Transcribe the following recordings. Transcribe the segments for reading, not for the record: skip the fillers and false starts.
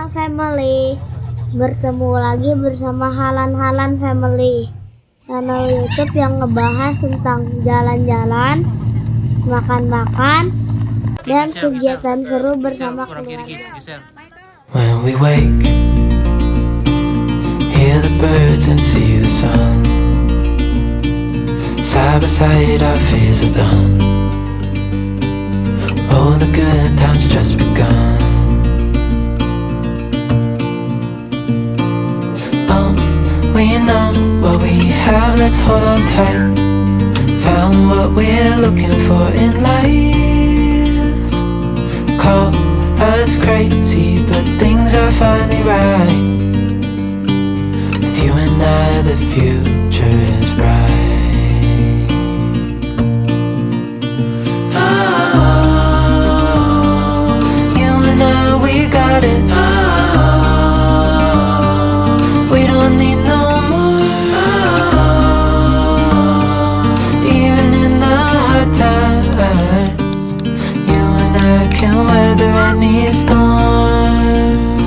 Halo family, bertemu lagi bersama Halan-Halan family, channel YouTube yang ngebahas tentang jalan-jalan, makan-makan, dan kegiatan seru bersama keluarga. When we wake, hear the birds and see the sun. Side by side our fears are done. Oh, the good times just begun. Oh, we know what we have, let's hold on tight. Found what we're looking for in life. Call us crazy, but things are finally right. With you and I, the future is bright. Can weather any storm.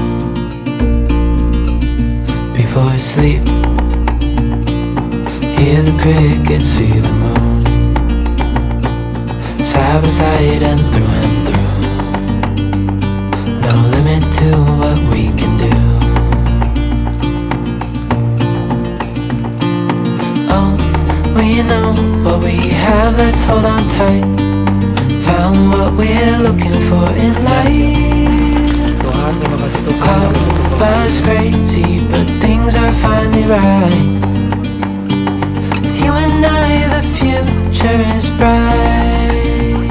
Before I sleep, hear the crickets, see the moon. Side by side and through. No limit to what we can do. Oh, we know what we have, let's hold on tight. Found what we're looking for in life. Call us crazy, but things are finally right. With you and I, the future is bright.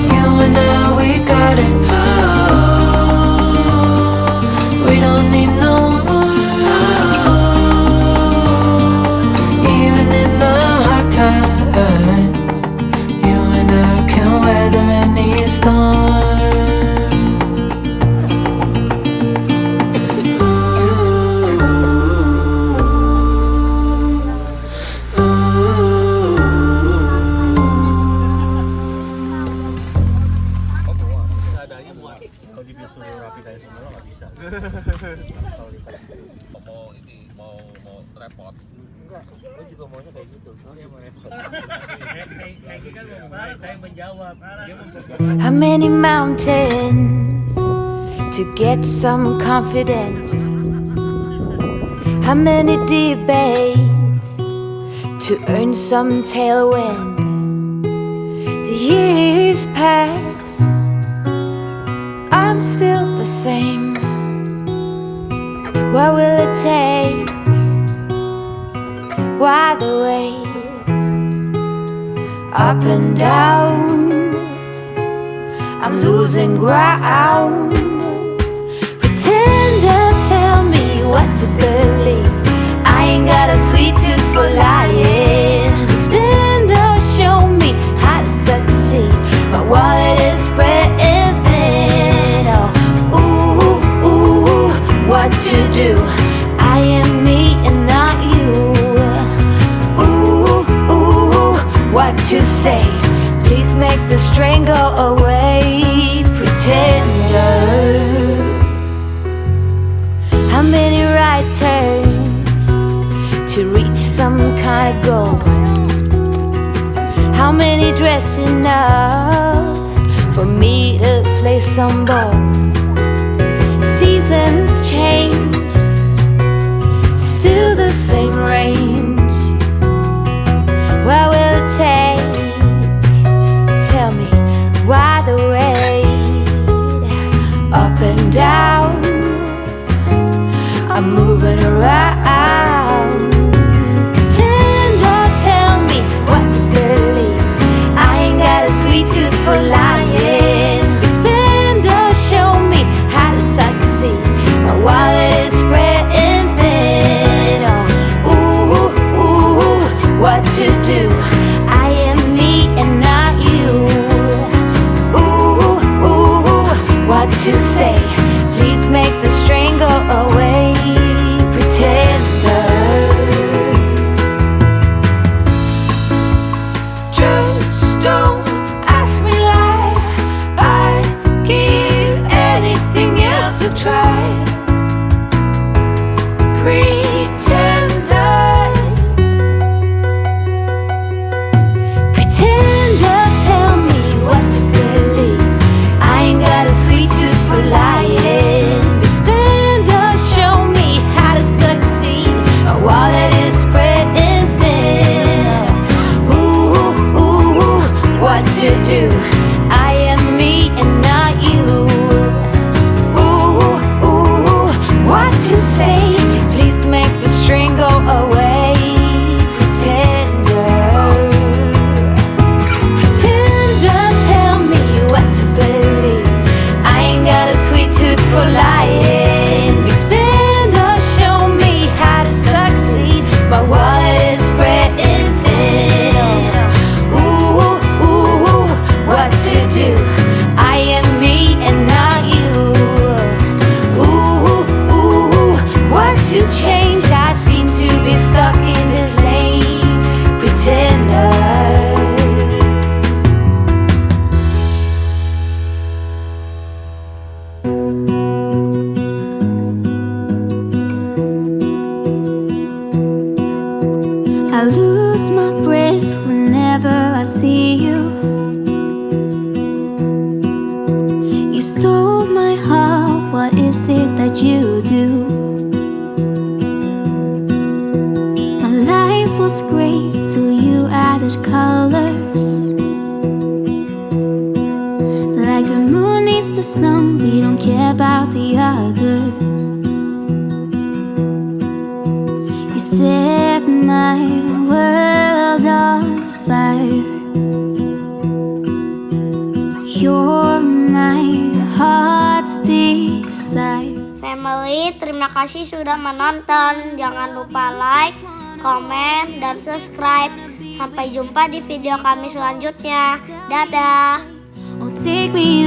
You and I, we got it. We don't need no more. You and I can weather any storm. Kalau dibikin suruh rapi kayak semula nggak bisa. mau repot. Enggak, gue juga maunya kayak gitu. Soalnya mau repot. Kayak kan saya menjawab. How many mountains to get some confidence? How many debates to earn some tailwind? The years pass, I'm still the same. What will it take? Why the wait? Up and down, I'm losing ground. Pretender, tell me what to believe. I ain't got a sweet tooth for lying. Spender, show me how to succeed. My wallet is spreading thin. Oh, ooh, ooh, what to do? I am me and not you. Ooh, ooh, what to say? Please make the strain go away. Pretender. How many right turns to reach some kind of goal? How many dressing up for me to play some ball? Seasons change, still the same range. What will it take? Tell me, why the wait? Up and down, I'm moving around. Pretender, tell me what to believe. I ain't got a sweet tooth for lying. Expender, show me how to succeed. My wallet ini. Terima kasih sudah menonton. Jangan lupa like, komen, dan subscribe. Sampai jumpa di video kami selanjutnya. Dadah. Oh, take me